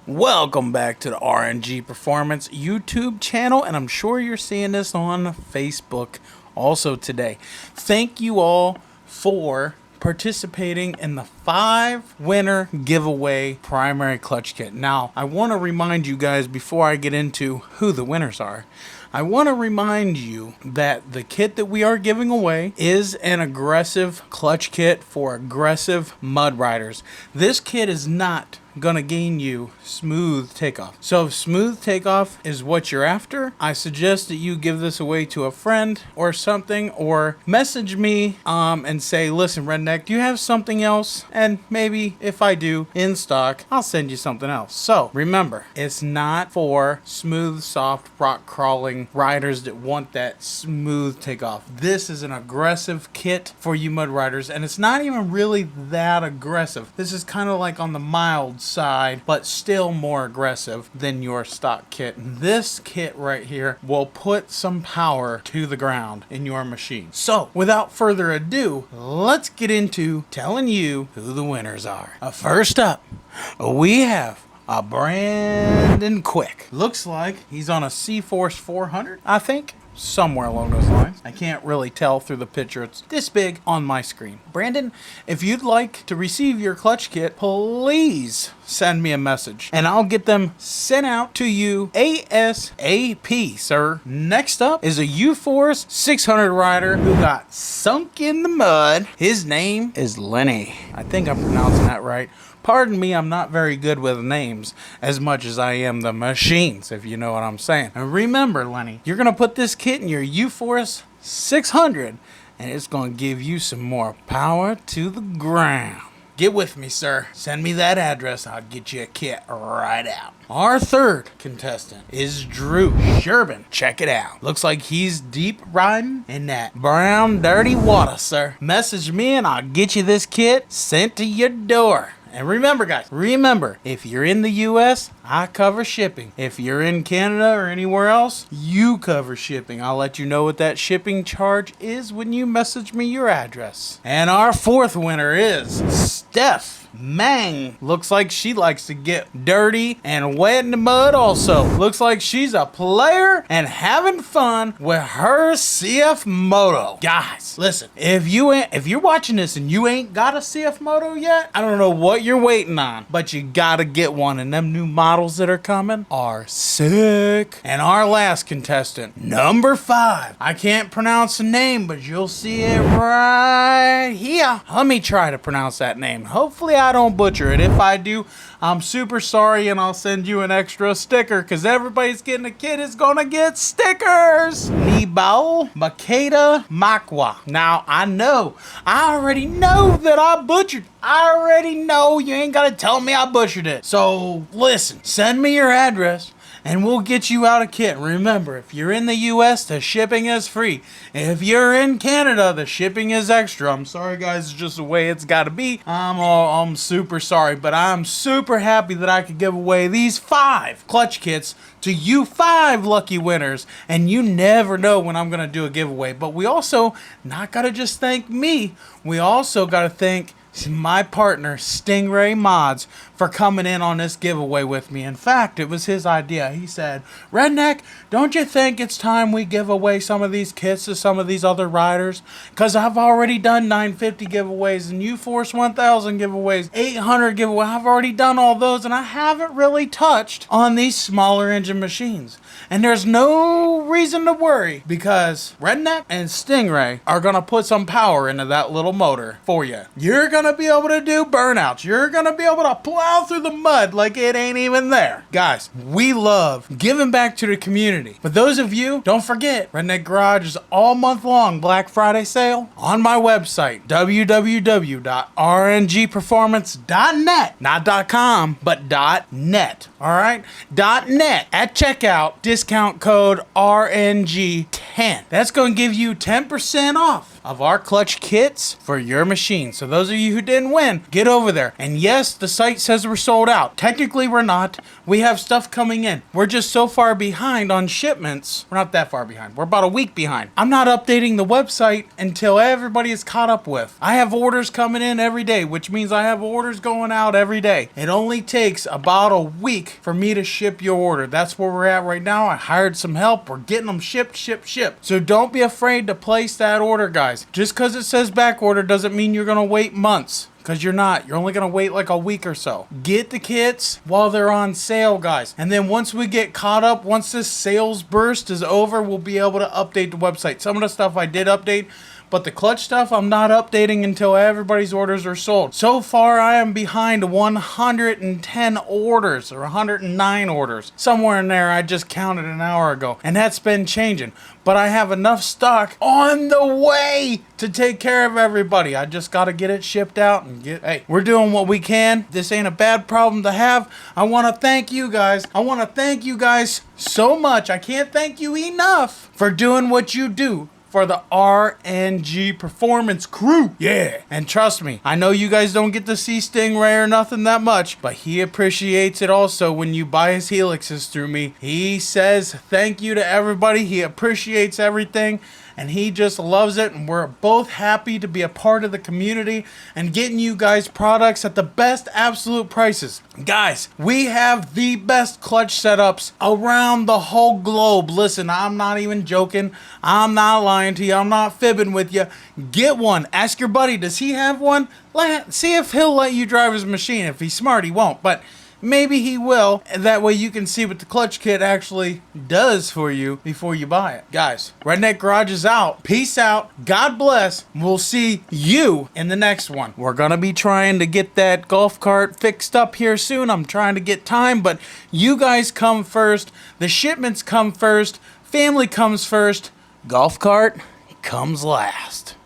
Welcome back to the R.N.G Performance YouTube channel, and I'm sure you're seeing this on Facebook also today. Thank you all for participating in the 5-winner giveaway primary clutch kit. Now, I want to remind you guys before I get into who the winners are. I want to remind you that the kit that we are giving away is an aggressive clutch kit for aggressive mud riders. This kit is not gonna gain you smooth takeoff. So if smooth takeoff is what you're after, I suggest that you give this away to a friend or something, or message me and say, listen, Redneck, do you have something else? And maybe if I do in stock, I'll send you something else. So remember, it's not for smooth, soft, rock crawling riders that want that smooth takeoff. This is an aggressive kit for you mud riders, and it's not even really that aggressive. This is kind of like on the mild side, but still more aggressive than your stock kit. This kit right here will put some power to the ground in your machine. So without further ado, let's get into telling you who the winners are. First up, we have Brandon Quick. Looks like he's on a C-Force 400, I think. Somewhere along those lines. I can't really tell through the picture. It's this big on my screen. Brandon, if you'd like to receive your clutch kit, please send me a message and I'll get them sent out to you ASAP, sir. Next up is a U-Force 600 rider who got sunk in the mud. His name is Lenny. I think I'm pronouncing that right. Pardon me, I'm not very good with names as much as I am the machines, if you know what I'm saying. And remember, Lenny, you're going to put this kit in your U-Force 600, and it's going to give you some more power to the ground. Get with me, sir. Send me that address. I'll get you a kit right out. Our third contestant is Drew Sherbin. Check it out. Looks like he's deep riding in that brown, dirty water, sir. Message me and I'll get you this kit sent to your door. And remember, guys, if you're in the U.S., I cover shipping. If you're in Canada or anywhere else, you cover shipping. I'll let you know what that shipping charge is when you message me your address. And our fourth winner is Steph. Mang. Looks like she likes to get dirty and wet in the mud also. Looks like she's a player and having fun with her CFMOTO. Guys, listen, if you're watching this and you ain't got a CFMOTO yet, I don't know what you're waiting on, but you gotta get one, and them new models that are coming are sick. And our last contestant, number 5. I can't pronounce the name, but you'll see it right here. Let me try to pronounce that name. Hopefully I don't butcher it. If I do, I'm super sorry, and I'll send you an extra sticker, because everybody's getting a kit is gonna get stickers. Nibao Makeda Makwa. Now, I already know that I butchered. I already know. You ain't gotta tell me I butchered it. So listen, send me your address and we'll get you out a kit. Remember, if you're in the US, the shipping is free. If you're in Canada, the shipping is extra. I'm sorry, guys, it's just the way it's got to be. I'm super sorry, but I'm super happy that I could give away these 5 clutch kits to you 5 lucky winners. And you never know when I'm going to do a giveaway. But we also not got to just thank me. We also got to thank my partner Stingray Mods for coming in on this giveaway with me. In fact, it was his idea. He said, Redneck, don't you think it's time we give away some of these kits to some of these other riders? Because I've already done 950 giveaways and U-Force 1000 giveaways, 800 giveaways. I've already done all those, and I haven't really touched on these smaller engine machines. And there's no reason to worry, because Redneck and Stingray are going to put some power into that little motor for you. You're going to be able to do burnouts. You're going to be able to plow through the mud like it ain't even there. Guys, we love giving back to the community. For those of you, don't forget, Redneck Garage is all month long Black Friday sale on my website, www.rngperformance.net. Not .com, but .net. All right? .net. At checkout, discount code RNG10. That's going to give you 10% off of our clutch kits for your machine. So those of you who didn't win, get over there. And yes, the site says we're sold out. Technically, we're not. We have stuff coming in. We're just so far behind on shipments. We're not that far behind. We're about a week behind. I'm not updating the website until everybody is caught up with. I have orders coming in every day, which means I have orders going out every day. It only takes about a week for me to ship your order. That's where we're at right now. I hired some help. We're getting them shipped. So don't be afraid to place that order, guys. Just because it says back order doesn't mean you're going to wait months. Because you're not. You're only going to wait like a week or so. Get the kits while they're on sale, guys. And then once we get caught up, once this sales burst is over, we'll be able to update the website. Some of the stuff I did update, but the clutch stuff I'm not updating until everybody's orders are sold. So far, I am behind 110 orders or 109 orders. Somewhere in there, I just counted an hour ago. And that's been changing. But I have enough stock on the way to take care of everybody. I just got to get it shipped out and hey, we're doing what we can. This ain't a bad problem to have. I want to thank you guys. I want to thank you guys so much. I can't thank you enough for doing what you do for the R.N.G. performance crew. Yeah. And trust me, I know you guys don't get to see Stingray or nothing that much, but he appreciates it also when you buy his helixes through me. He says thank you to everybody. He appreciates everything. And he just loves it, and we're both happy to be a part of the community and getting you guys products at the best absolute prices. Guys, we have the best clutch setups around the whole globe. Listen, I'm not even joking. I'm not lying to you. I'm not fibbing with you. Get one. Ask your buddy, does he have one? See if he'll let you drive his machine. If he's smart, he won't. But maybe he will. That way you can see what the clutch kit actually does for you before you buy it. Guys, Redneck Garage is out. Peace out. God bless. We'll see you in the next one. We're going to be trying to get that golf cart fixed up here soon. I'm trying to get time, but you guys come first. The shipments come first. Family comes first. Golf cart comes last.